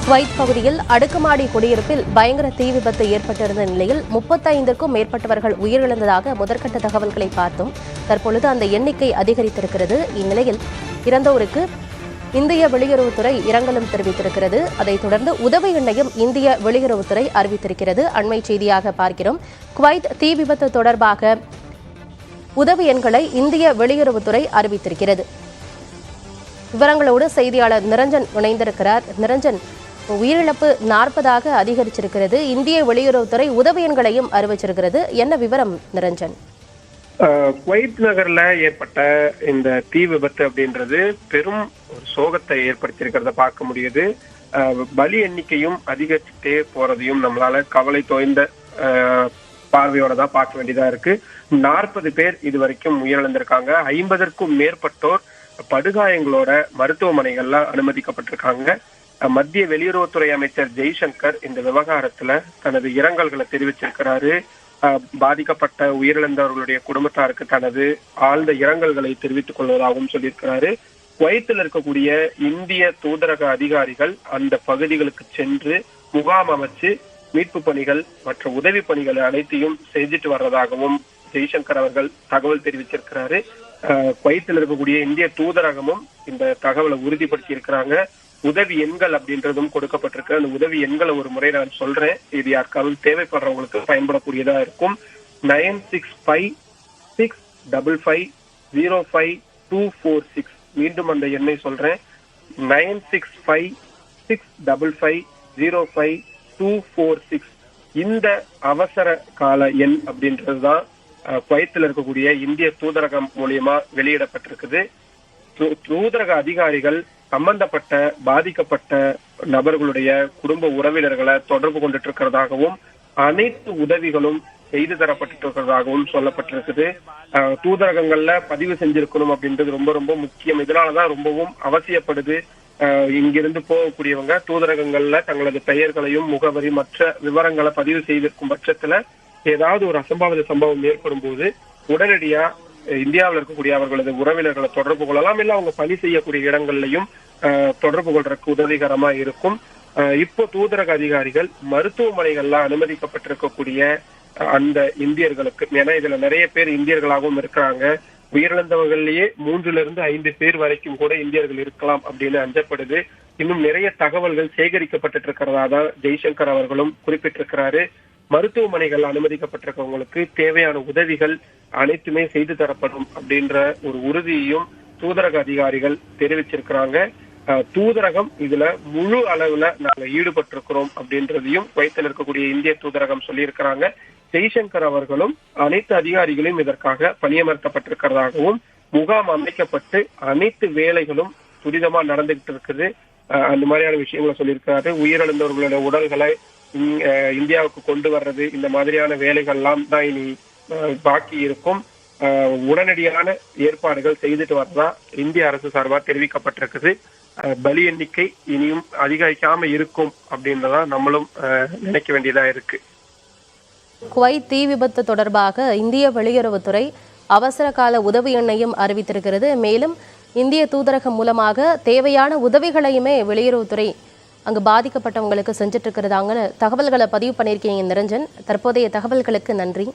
Kuwait பகுதியில் அடுக்குமாடி குடியிருப்பில் பயங்கர தீ விபத்து ஏற்பட்டிருந்த நிலையில் 35க்கும் மேற்பட்டவர்கள் உயிரிழந்ததாக முதற்கட்ட தகவல்களை பார்த்தோம். தற்பொழுது அந்த எண்ணிக்கை அதிகரித்திருக்கிறது. இந்நிலையில் இறந்தோருக்கு இந்திய வெளியுறவுத்துறை இரங்கலும் தெரிவித்திருக்கிறது. அதைத் தொடர்ந்து உதவி எண்ணையும் இந்திய வெளியுறவுத்துறை அறிவித்திருக்கிறது. அண்மை செய்தியாக பார்க்கிறோம். குவைத் தீ விபத்து தொடர்பாக உதவி எண்களை இந்திய வெளியுறவுத்துறை அறிவித்திருக்கிறது. விவரங்களோடு செய்தியாளர் நிரஞ்சன் இணைந்திருக்கிறார். நிரஞ்சன், உயிரிழப்பு 40ஆக அதிகரிச்சிருக்கிறது. இந்திய வெளியுறவுத்துறை உதவி எண்களையும் அறிவிச்சிருக்கிறது. என்ன விவரம் நிரஞ்சன்? குவைத் நகர்ல ஏற்பட்ட இந்த தீ விபத்து அப்படின்றது பெரும் ஒரு சோகத்தை ஏற்படுத்தியிருக்கிறத பார்க்க முடியுது. பலி எண்ணிக்கையும் அதிகரிச்சுட்டே போறதையும் நம்மளால கவலை தோய்ந்த பார்வையோட தான் பார்க்க வேண்டியதா இருக்கு. 40 பேர் இது வரைக்கும் உயிரிழந்திருக்காங்க. 50க்கும் மேற்பட்டோர் படுகாயங்களோட மருத்துவமனைகள்ல அனுமதிக்கப்பட்டிருக்காங்க. மத்திய வெளியுறவுத்துறை அமைச்சர் ஜெய்சங்கர் இந்த விவகாரத்துல தனது இரங்கல்களை தெரிவிச்சிருக்கிறாரு. பாதிக்கப்பட்ட உயிரிழந்தவர்களுடைய குடும்பத்தாருக்கு தனது ஆழ்ந்த இரங்கல்களை தெரிவித்துக் கொள்வதாகவும் சொல்லியிருக்கிறாரு. குவைத்தில் இருக்கக்கூடிய இந்திய தூதரக அதிகாரிகள் அந்த பகுதிகளுக்கு சென்று முகாம் அமைச்சு மீட்பு பணிகள் மற்றும் உதவி பணிகள் அனைத்தையும் செஞ்சுட்டு வர்றதாகவும் ஜெய்சங்கர் அவர்கள் தகவல் தெரிவிச்சிருக்கிறாரு. குவைத்தில் இருக்கக்கூடிய இந்திய தூதரகமும் இந்த தகவலை உறுதிப்படுத்தி இருக்கிறாங்க. உதவி எண்கள் அப்படின்றதும் கொடுக்கப்பட்டிருக்கு. அந்த உதவி எண்களை ஒரு முறை நான் சொல்றேன், இது யாருக்காவது தேவைப்படுறவங்களுக்கு பயன்படக்கூடியதா இருக்கும். 965655052246. மீண்டும் அந்த எண்ணை சொல்றேன், 965655052246. இந்த அவசர கால எண் அப்படின்றதுதான் குவைத்தில் இருக்கக்கூடிய இந்திய தூதரகம் மூலியமா வெளியிடப்பட்டிருக்குது. தூதரக அதிகாரிகள் சம்பந்தப்பட்ட பாதிக்கப்பட்ட நபர்களுடைய குடும்ப உறவினர்களை தொடர்பு கொண்டுட்டு இருக்கிறதாகவும் அனைத்து உதவிகளும் செய்து தரப்பட்டு இருக்கிறதாகவும் சொல்லப்பட்டிருக்குது. தூதரகங்கள்ல பதிவு செஞ்சிருக்கணும் அப்படின்றது ரொம்ப ரொம்ப முக்கியம். இதனாலதான் ரொம்பவும் அவசியப்படுது. இங்கிருந்து போகக்கூடியவங்க தூதரகங்கள்ல தங்களது பெயர்களையும் முகவரி மற்ற விவரங்களை பதிவு செய்திருக்கும் பட்சத்துல ஏதாவது ஒரு அசம்பாவித சம்பவம் ஏற்படும் போது உடனடியா இந்தியாவில் இருக்கக்கூடிய அவர்களது உறவினர்களை தொடர்பு கொள்ளலாம். இல்ல அவங்க பணி செய்யக்கூடிய இடங்கள்லையும் தொடர்பு கொள்றதுக்கு உதவிகரமா இருக்கும். இப்போ தூதரக அதிகாரிகள் மருத்துவமனைகள்ல அனுமதிக்கப்பட்டிருக்கக்கூடிய அந்த இந்தியர்களுக்கு, ஏன்னா இதுல நிறைய பேர் இந்தியர்களாகவும் இருக்கிறாங்க, உயிரிழந்தவர்கள்லயே 3 பேர் வரைக்கும் கூட இந்தியர்கள் இருக்கலாம் அப்படின்னு அஞ்சப்படுது. இன்னும் நிறைய தகவல்கள் சேகரிக்கப்பட்டு இருக்கிறதா தான் ஜெய்சங்கர் அவர்களும் குறிப்பிட்டிருக்கிறாரு. மருத்துவமனைகள் அனுமதிக்கப்பட்டிருக்கவங்களுக்கு தேவையான உதவிகள் அனைத்துமே செய்து தரப்படும் அப்படின்ற ஒரு உறுதியையும் தூதரக அதிகாரிகள் தெரிவிச்சிருக்கிறாங்க. தூதரகம் இதுல முழு அளவுல நாங்க ஈடுபட்டிருக்கிறோம் அப்படின்றதையும் குவைத்தில் இருக்கக்கூடிய இந்திய தூதரகம் சொல்லியிருக்கிறாங்க. ஜெய்சங்கர் அவர்களும் அனைத்து அதிகாரிகளையும் இதற்காக பணியமர்த்தப்பட்டிருக்கிறதாகவும் முகாம் அமைக்கப்பட்டு அனைத்து வேலைகளும் துரிதமா நடந்துகிட்டு இருக்குது, அந்த மாதிரியான விஷயங்களை சொல்லியிருக்கிறாரு. உயிரிழந்தவர்களுடைய உடல்களை இந்தியாவுக்கு கொண்டு வர்றது, இந்த மாதிரியான வேலைகள்லாம் தான் இனி பாக்கி இருக்கும். உடனடியான ஏற்பாடுகள் செய்துட்டு வரதா இந்திய அரசு சார்பாக தெரிவிக்கப்பட்டிருக்குது. பலி எண்ணிக்கை இனியும் அதிகரிக்காம இருக்கும் அப்படின்றதா நம்மளும் நினைக்க வேண்டியதா இருக்கு. குவைத் தீ விபத்து தொடர்பாக இந்திய வெளியுறவுத்துறை அவசர கால உதவி எண்ணையும் அறிவித்திருக்கிறது. மேலும் இந்திய தூதரகம் மூலமாக தேவையான உதவிகளையுமே வெளியுறவுத்துறை அங்கு பாதிக்கப்பட்டவங்களுக்கு செஞ்சுட்டு இருக்கிறதாங்க தகவல்களை பதிவு பண்ணியிருக்கீங்க நிரஞ்சன். தற்போதைய தகவல்களுக்கு நன்றி.